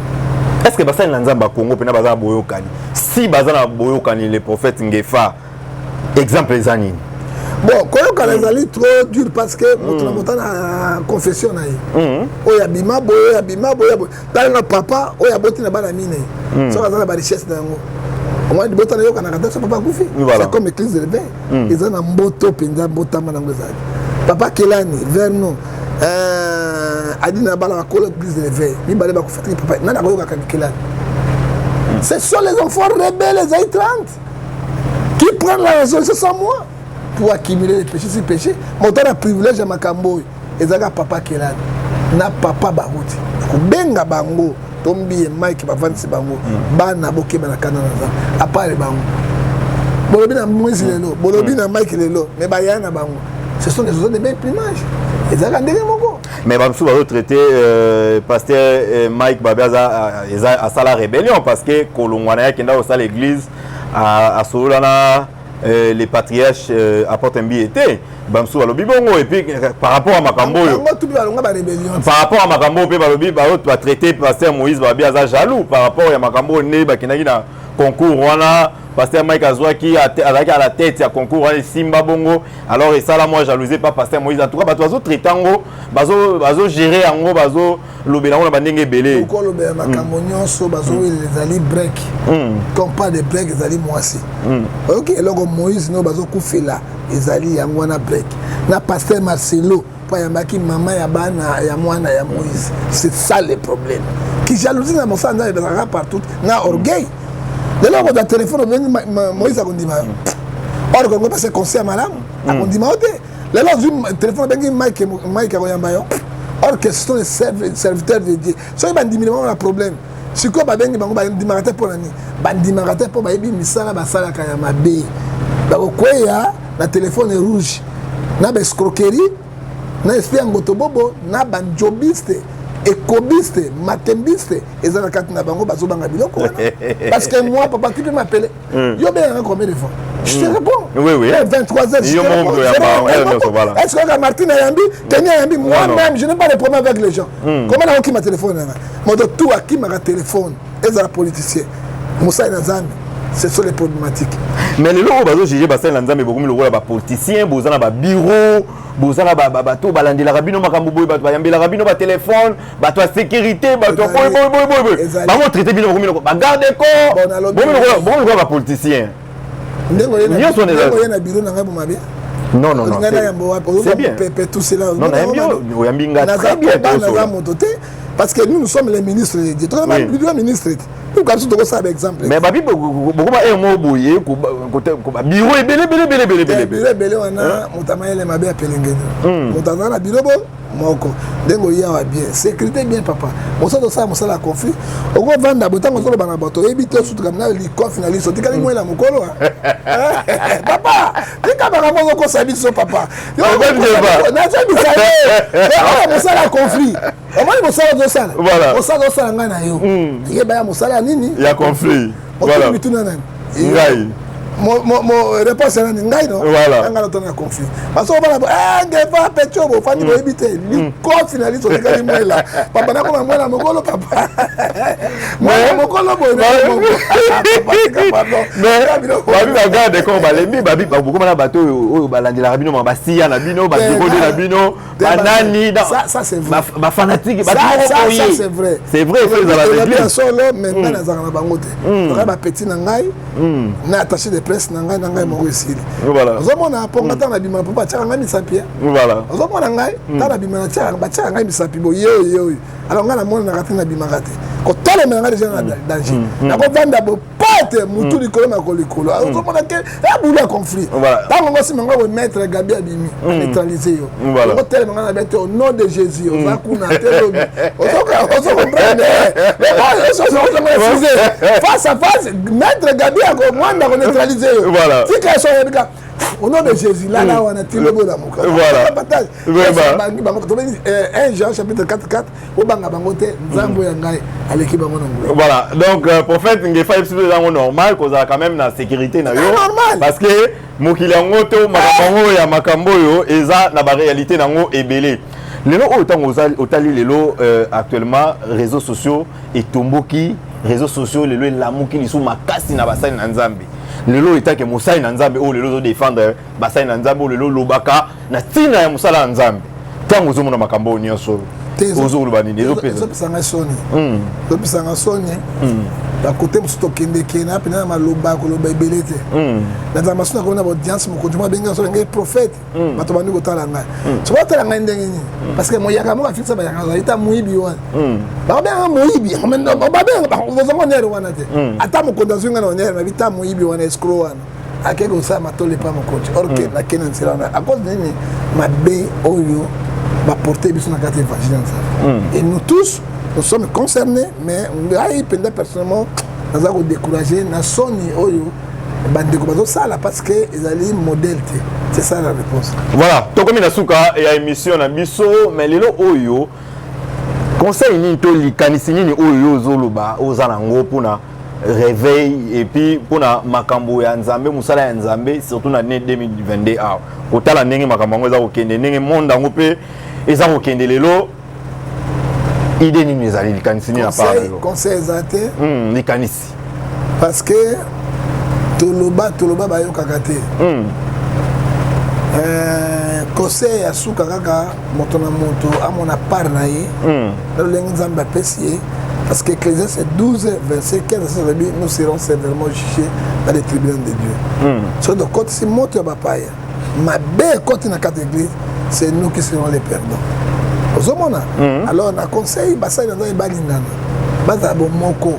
Est-ce que basali na nzamba Congo pena bazana boyokani si bazana boyokani les prophètes Ngefa exemple les années bon koyokana ezali trop dur parce que moto na confession na ye oya bima boya tala na papa oya boti na bana mine so bazana ba richesse na yango moi de bota na yokana kata so papa kufi c'est comme église de l'éveil ils ont un mboto penza mbotama na ngozali papa Kelani Vernon Adina bala ko l'église de l'éveil ni balé ba ko fatiki papa nana ko yoka Kelani. Ce sont les enfants rebelles, les A30, qui prennent la résolution sans moi pour accumuler les péchés sur péché. Mon temps de privilège à Makambo, et ça papa Kelani, na papa Barouti, benga bango, tombi et Mike bavansi bango, bana boke bana kanana, à part les bango. Bolobi na Moïse lelo, bolobi na Mike lelo, mais bayana bango. Ce sont des autres de belles images. Et ça quand derrière mon mais Bamsou va traiter pasteur Mike Babiaza à sa rébellion parce que Kolongwana qui est dans l'église à Solana les patriarches apportent un billet. Bamsou va le bibongo et puis par rapport à Makambo par rapport à Makambo va traiter pasteur Moïse Babiaza jaloux par rapport à Makambo né bakinaki na concours wana pasteur Mike Azwaki avec à la tête il y a concours Simba Bongo alors et ça là moi jalousé pas pasteur Moïse en tout cas bazo traitango bazo gérer ango bazo lobela on bandenge belé ko lobela makambo nyonso bazo les ali break comme pas de break les ali moisi OK logo Moïse no bazo kufela les ali yango na break na pasteur Marcelo pa yambaki maman ya bana ya mwana ya Moïse c'est ça le problème qui jalousie na mosanda et partout na orgueil. Dès lors qu'on a téléphone, Moïse a dit or qu'on va passer conseil à madame, on dit Les gens ont téléphone, Mike Aroyambayo. Or que ce sont les serviteurs de Dieu. Si ils ont un problème, si ils ont un dimarate pour l'année, dimarate pour les misala basala kayama B. Donc, il y a un téléphone rouge, na escroquerie, na esprit ngotobobo, na banjobiste, écobiste, matembiste, et ça la carte na bango bazo banga biloko. Parce que moi, papa, qui peut m'appeler? Yo bien combien de fois? Je te réponds. Oui. 23h, je te réponds. Est-ce que Martine Ayambi, Kenya Ayambi, moi-même, je n'ai pas de problème avec les gens. Comment on a qui m'a téléphone? Moi, de tout à qui m'a téléphone, et les politiciens. Moussa et Nazami, ce sont les problématiques. Mais les gens qui ont jugé Bassin Nazami, beaucoup de politiciens, beaucoup de bureaux, beaucoup de bateaux, balandi la rabino, makamboboy, bayambi la rabino, ba téléphone, bateau sécurité, bateau boy. Maman traité bien beaucoup de garde corps, beaucoup de politiciens. Non. C'est bien. Parce que nous sommes les ministres de Dieu. Nous ministres. Nous avons ça exemple. Mais beaucoup de mots bouillés, bureau et belé. Dengo ya bien sécurité bien papa mosa do ça mosa la conflit o go vanda botango zo bana bato ebité surtout comme na liko finaliste tikali moi la mokolo papa tika bana mozo ko sabi so papa yo na sabi ça mosa la conflit o mali mosa do ça mosa do ça ngana yo ye ba mosa nini ya conflit voilà ngai mo réponse est ngai non ngana to na conflit parce que on va ngeva pecho bo fani bo ebité ni ko finaliste o tikali moi la papa na ko moi la mokolo papa moi mokolo bo babi bagarde ko balembi babi beaucoup na bato oyo balandi la rabino ba siya na bino ba dikode na bino banani ça c'est vrai ba fanatique ba ça c'est vrai c'est vrai c'est dans la bien solo maintenant na zanga na bangote donc ba petit na ngai na attaché de presse na ngai mo resili voilà ozomona ponga ta na bima papa tchaka ngai misapi voilà ozomona ngai ta na bima na tchaka ba tchaka ngai misapi bo yo alors nga na mona na kati na bima kate ko tole me nga déjà na danger na ko vanda bo pote mutu likolo na kolikolo ozomona ke abula conflit tango ngosi mengo bo maître Gabi Abimi neutraliser yo ko tele nga na bete au nom de Jésus ozakuna telobi comprendre face à face maître Gabi ako mwanda ko neutraliser yo tika so yebika au nom de Jésus là on a tiré le bon amour voilà partage 1 Jean chapitre 4 au banga bangote nzambo ya ngai aleki bango na voilà donc prophète ngefa epsilo yango normal koza quand même na sécurité na yo parce que mokili yango to makambo ya makambo yo eza na ba réalité nango ebele lelo autant otali lelo actuellement réseaux sociaux et tomboki réseaux sociaux lelo lamuki lisu makasi na basali na nzambe lelo etake musali na nzambe o lelo zo défendre basali na nzambe o lelo lobaka na tina ya musala na nzambe tango zo mona makambo nyonso ozo ba nini ezo pisanga soni ba côté musto kende kena pena maloba ko loba ebelete na za masuna ko na audience mo ko juma benga so ngai prophète bato bandi ko tala ngai so ba tala ngai ndenge ni parce que mo yaka mo afixa ba yaka ita muibi wana ba benga muibi ba benga ozo mo nero wana te ata mo condamnation ngana nero na bita muibi wana escroc wana akeko sa matole pa mo coach or que na kena nsira na à cause de ni mabe oyo va porter biso na carte évangile et nous tous nous sommes concernés mais ngai penda personnellement nous avons découragé na soni oyo bandeko bazo sala parce que ezali modèle te c'est ça la réponse voilà tokomi na suka ya émission na biso mais lelo oyo conseil ni to likanisi nini oyo zoloba ozana ngo pona réveil et puis pona makambo ya nzambe musala ya nzambe surtout na année 2022 a kotala ndenge makambo ngo eza kokende ndenge monde ngo pe eza kokende lelo idée nini ezali likanisi ni na parole conseil ezate likanisi parce que toloba bayokaka te conseil ya suka kaka moto na moto amona part na ye lolenge nzambe apesi ye parce que Ecclésiaste 12 verset 15 nous serons sévèrement jugés dans les tribunaux de Dieu so de côté si moto ya bapaya mabe côté na carte église c'est nous qui serons les perdants ozomona alors na conseil basali na nzambe balingana baza bomoko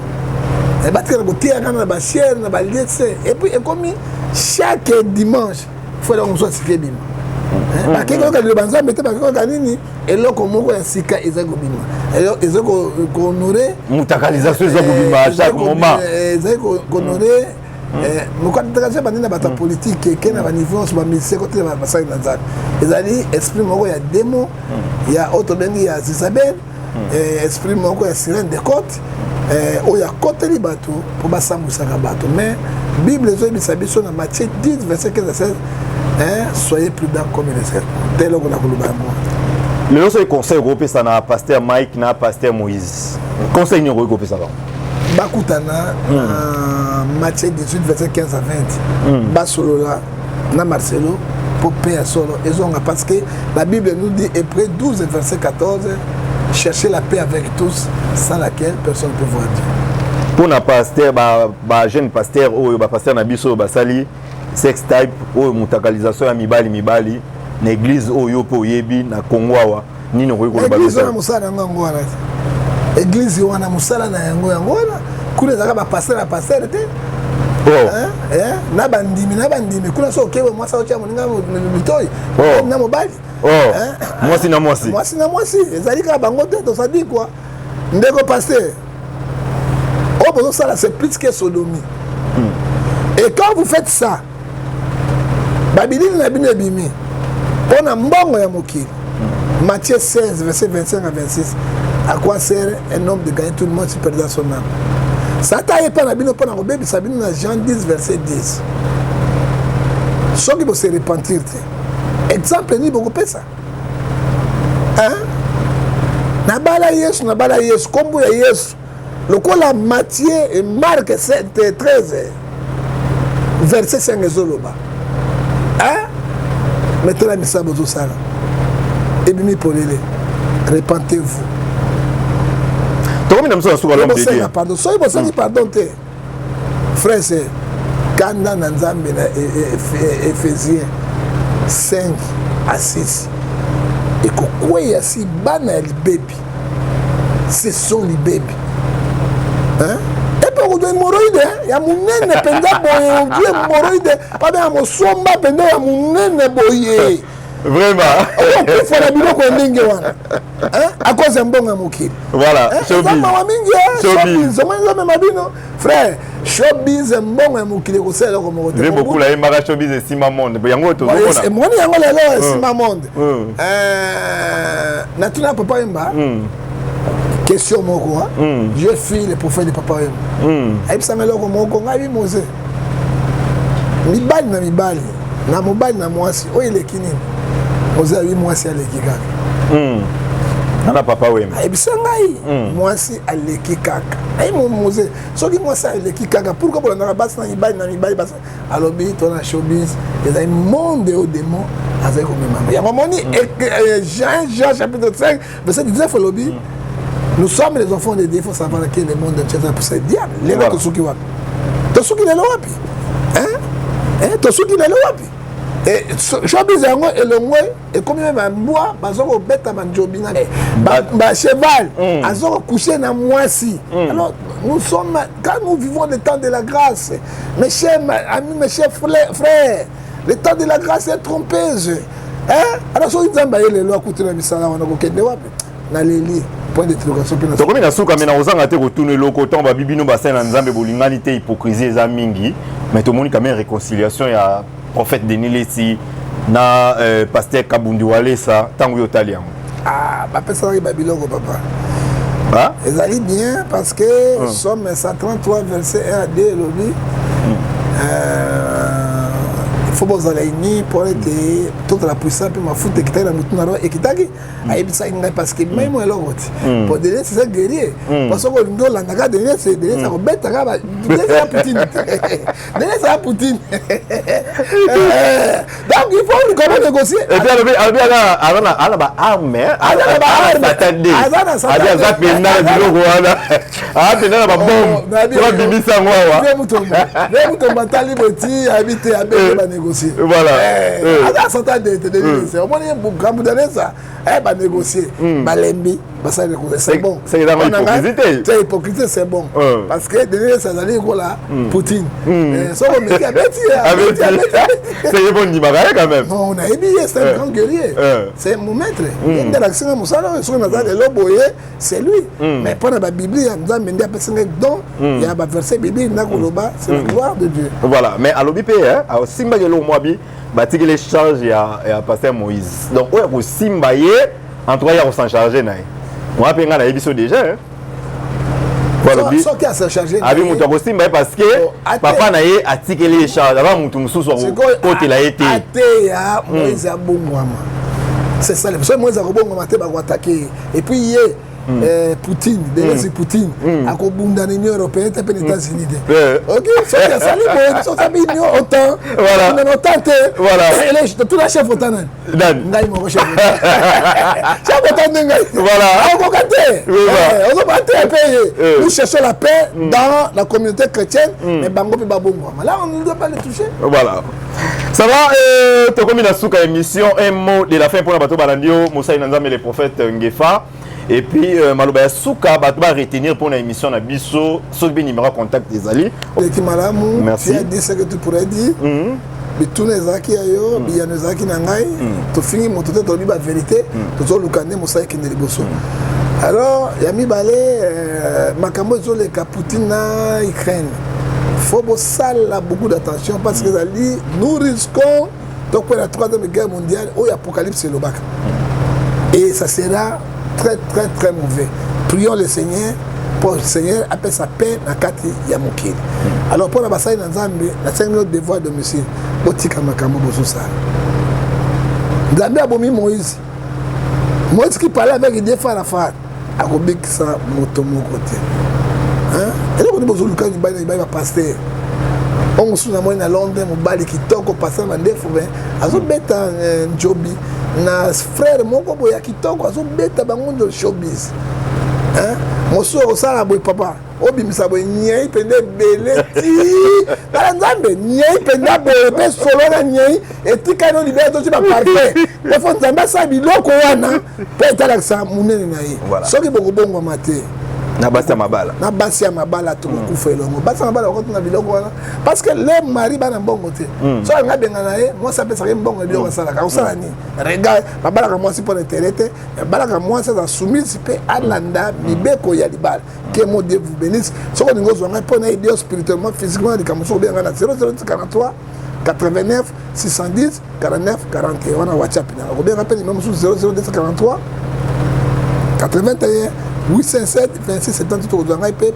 batikala kotiaka na bachere na balietse et puis ekomi chaque dimanche faut donc soit sike bima bakeko ka liloba nzambe te bakeko ka nini eloko moko ya sika eza kobima eza kohonorer mutakalisation eza kobima à chaque moment eza kohonorer mokatakalisation bandina bato ya politique ke na baniveau nyonso bamisie kote basali na nzambe ezali esprit moko ya demo ya oyo tobengi ya Isabelle esprit moko ya sirène de côte oyo akoteli bato mpo basambwisaka bato mais bible ezoyebisa biso na Matthieu 10 verset 15 à 16 soyez prudents comme les serpents tel qu'on a voulu moi le seul conseil européen na pasteur Mike na pasteur Moïse conseil européen ça bakutana Matthieu 18 verset 15 à 20 basolola na Marcelo pour payer solo parce que la Bible nous dit Hébreux 12 verset 14 cherchez la paix avec tous sans laquelle personne ne peut voir Dieu. Pour na pasteur ba jeune pasteur ou ba pasteur na biso basali sex type ou mutakalisation ya mibali na église oyo po yebi na Kongwawa nini ko ko ba église na musala ngango wana église wana musala na yango wana kule zaka ba pasteur te na bandimi kuna so kewe mwasa ocha moninga mitoi na mobali mwasi na mwasi ezali ka bango te to sadi quoi ndeko pasteur bon ça c'est plus que sodomie et quand vous faites ça Babylone na bino bimi pona mbongo ya mokili Matthieu 16 verset 25 à 26 à quoi sert un homme de gagner tout le monde si perdant son âme ça taille pas na bino pona kobebi sabino na Jean 10 verset 10 ceux qui vont se repentir exemple ni beaucoup pesa na bala Yesu kombo ya Yesu lokola Matthieu et Marc 7 13 verset 5 ezoloba mettez la misa bozo sala ebimi polele repentez-vous tokomi na mso suka l'homme de Dieu pardon soy bosani pardon te frère c'est kanda na nzambe na Ephésiens 5 à 6 et kokweya si bana ya libebi ce sont libebi epe kudo hémorroïde ya munene penza boye odi hémorroïde pabe ya mosomba penza ya munene boye vraiment okufona biloko ndenge wana à cause ya mbongo ya mokili voilà mawa mingi showbiz bino frère showbiz mbongo ya mokili kosala eloko moko te beaucoup la yembaka showbiz esima monde yango tozomona emoni yango lelo esima monde natuna papa yemba question moko je suis le prophète de papa yemba ayebisanga eloko moko ngai bimose mibali na mobali na mwasi oyo eleki nini ozabi mwasi aleki kaka ana papa wema ayebisa ngai mwasi aleki kaka ayi moze soki mwasi aleki kaka pourquoi bolandaka basi na mibali basi alobi tona showbiz ezali monde au démon azali komemama yango moni Jean chapitre 5 verset 19 alobi nous sommes les enfants de Dieu, il faut savoir que le monde entier est pour ce diable. Les gens qui sont Tosuki lelo wapi Tosuki lelo wapi et showbiz yango elongwe et comme même mbwa bazoko beta banjobi na ba cheval azoko coucher na mwasi alors nous sommes quand nous vivons le temps de la grâce mes chers amis mes chers frères le temps de la grâce est trompeuse alors so nzamba lelo akutuna misala wana ko kende wapi na leli point de interrogation pena to komina suka mena ozanga te kotuna loko to ba bibino basena na nzambe bolingani te hypocrisie eza mingi mais to moni quand même réconciliation ya prophète Denis Lesi na pasteur Kabundi Walesa tango yo tali yango ba pesa ba biloko papa ezali bien parce que Somme 133 verset 1 à 2 lobi il faut vous aller ni pour être toute la puissance puis ma foot qui na mutuna ro ekitaki ayebisa ngai parce que même moi lokoti pour donner c'est guerrier parce que ndo la ngaka donner c'est donner ça robeta ka ba donner ça Poutine donner ça Poutine donc il faut comment négocier et puis ala ba arme attendez ala za pena biloko wana atena ba bombe to bimisa ngwa wa mutomba tali boti habiter abé ba négocier voilà ala santa de négocier au moins beaucoup de ça ba négocier balembi c'est bon. C'est dans l'hypocrisie. C'est hypocrisie, c'est bon. Parce que derrière ça allait là Poutine. Ça on met c'est bon ni bagaille quand même. Non, on a ébillé, c'est un grand guerrier. C'est mon maître. Il a l'accent à Moussala, sur le loboye, c'est lui. Mais pour la Bible, il y a un don, il y a un verset biblique, c'est la gloire de Dieu. Voilà, mais à l'obipé, à Simba Yelo Moabi, bâti l'échange il y a pasteur Moïse. Donc, ouais, pour Simba Yé, en trois, il y a s'en charger. On va payer un épisode déjà. Voilà, ça qui a s'en chargé. Avec mon tabou Simba parce que papa n'a eu à tirer les charges. Avant, mon tout sous son côté il a été. Moïse a bon moi. C'est ça, le Moïse a bon moi, il va attaquer. Et puis, il est. Poutine, déjà c'est Poutine. À Kobunda, l'Union européenne, t'es pas les États-Unis. Ok, c'est ça, ça libère, ça s'appelle l'Union OTAN. Voilà. On a tenté. Voilà. Et tout la chef OTAN. Ngaï, mon chef. Chef OTAN, Ngaï. Voilà. On va gâter. On va battre un pays. Nous cherchons la paix dans la communauté chrétienne, mais Bango et Babongo. Là, on ne doit pas les toucher. Voilà. Ça va, tu as commis la souka émission, un mot de la fin pour la bateau Balandio, Moussa Inanzam et les prophètes Ngefa. Et puis, Maloba Souka va retenir pour l'émission na Bisso, sauf bien numéro contact des alliés. Merci. Tu as dit ce que tu pourrais dire. Mais tous les acquis ailleurs, il y a des acquis nangai. Tu finis mon tout est la vérité. Tu as le canet Moussa qui n'est pas. Alors, il y a mis balé, Makambo les Poutine na Ukraine. Il faut beaucoup d'attention parce que nous risquons, donc pour la troisième guerre mondiale, où l'apocalypse c'est le bac. Et ça sera très très très mauvais. Prions le Seigneur pour le Seigneur appelle sa paix dans Kati Yamokil. Alors pour la bataille dans Zambie, la 5 minutes de voix de monsieur, Botika Makambo Bosusa. Zambie a bomi Moïse. Moïse qui parlait avec des fois à la fin, a Robik sa moto mon côté. Hein? Et là on dit bonjour Lucas du bail va passer. On se souvient à Londres, mon bali qui toque au passage dans des fous, azo beta Njobi. Na frère moko boya kitoko azo beta bango de showbiz. Hein? Moso osala boy papa. Obimisa boy nyei pende beleti. Bala nzambe nyei pende boy pe solo na nyei etika no libere to ba parfait. Le fond nzambe sa biloko wana pe tala sa munene na ye. Soki bongo bongo mate. Na basi mabala. Na basi mabala to kufa elongo. Basi mabala ko na biloko wana parce que les mari bana mbongo te. So nga benga na ye, moi ça peut ça mbongo biloko sala ka osala ni. Regarde, mabala ka moi si pour internet, mabala ka moi ça soumise pe alanda bibeko ya libala. Que mon Dieu vous bénisse. So ko ngo zonga pour na aider spirituellement, physiquement de comme so bien na 0043 89 610 49 41 wana WhatsApp na. Ko bien rappelle numéro 0043 81 857 26 70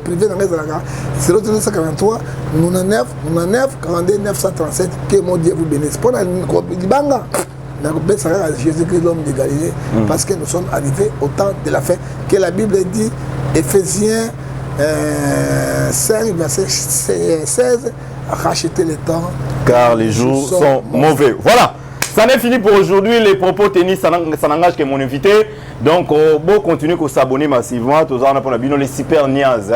privé dans les 0243 99 99 42 937. Que mon Dieu vous bénisse. Pour la Libanga, Jésus-Christ, l'homme de Galilée, parce que nous sommes arrivés au temps de la fin. Que la Bible dit, Éphésiens 5, verset 16, rachetez le temps, car les jours sont mauvais. Voilà. Ça n'est fini pour aujourd'hui. Les propos tennis, ça n'engage que mon invité. Donc, bon, continuez à s'abonner massivement. Tous en apprenant les super Niaz.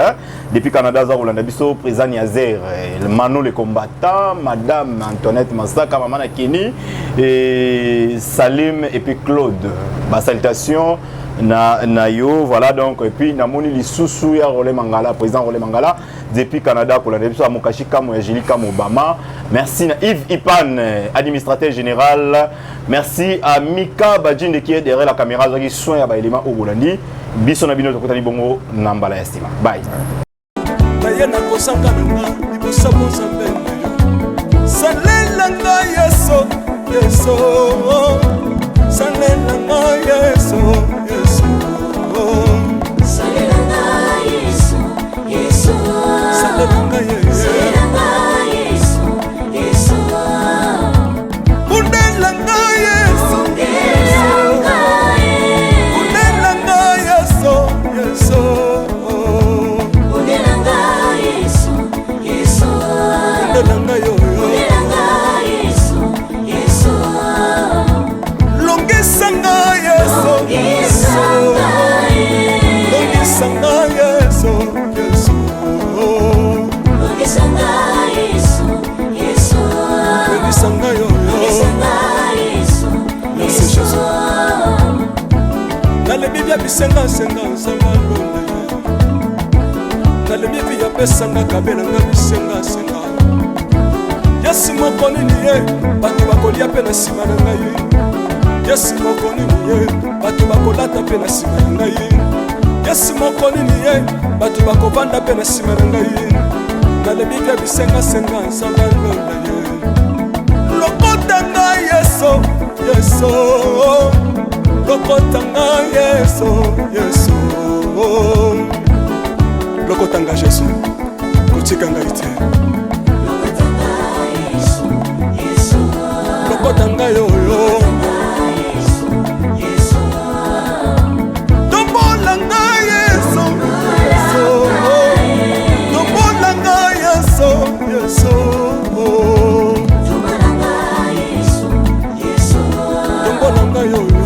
Depuis Canada, Rolanda Bisso, président Niazer, le Mano les combattants, Madame Antoinette Massaka, Maman Keni, et Salim et puis Claude. Ma salutation. Na yo, voilà donc, et puis namoni li sousou ya Rolé Mangala, président Rolé Mangala, depuis Canada, pour la début à Mokashi Kamo et Jili Kamo Obama. Merci à Yves Ipan, administrateur général. Merci à Mika Badjinde qui est derrière la caméra, qui soigne à Bailima au Bolandi. Bisson Abino Tokotani Bongo, Nambala Estima. Bye. Yes. bisenga senga nzamba londe nalembi mpe yapesanga kabela nga bisenga senga yasi moko nini ye bato bakolia mpe na nsima na ngai yasi moko nini ye bato bakolata mpe na nsima na ngai yasi moko nini ye bato bakovanda mpe na nsima na ngai nalembi mpe bisenga senga nzamba londe ye lokotanga yeso yeso lokotanga yeso yeso lokotanga yesu kotikanga ite lokotanga yoyo tombolanga yeso yeso tombolanga yeso yeso tombolanga yoyo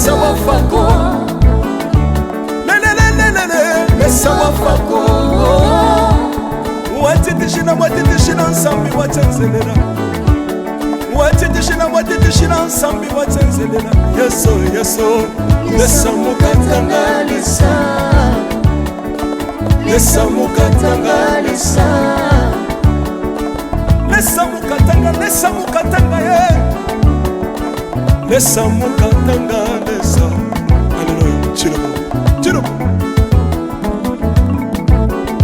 Sawa fako sawa fako watitishina watitishina nsambi watenzelela watitishina watitishina nsambi watenzelela yeso yeso lesa mukatanga lesa lesa mukatanga lesa lesa mukatanga ye lesa mukatanga lesa aleluya chilobo chilobo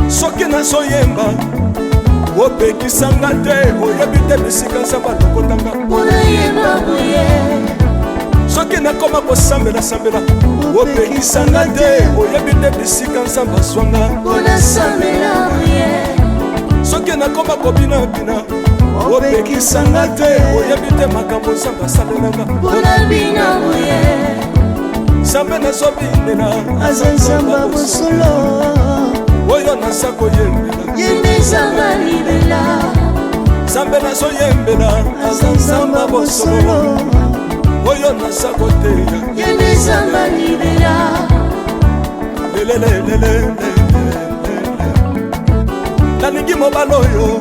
soki nazoyemba opekisanga te oyebi te bisika nzambe alokotanga onayemba boye soki nakoma kosambela sambela opekisanga te oyebi te bisika nzambe azwanga onasambela boye soki nakoma kobinabina opekisanga te oyebi te makambo nzambe asalelanga onabina boye nzambe nazobinela aza nzambe bosolo oyo naza koyembela yembezanga libela nzambe nazoyembela aza nzambe bosolo oyo naza koteya yembezanga libela lelelelelele nalingi mobala oyo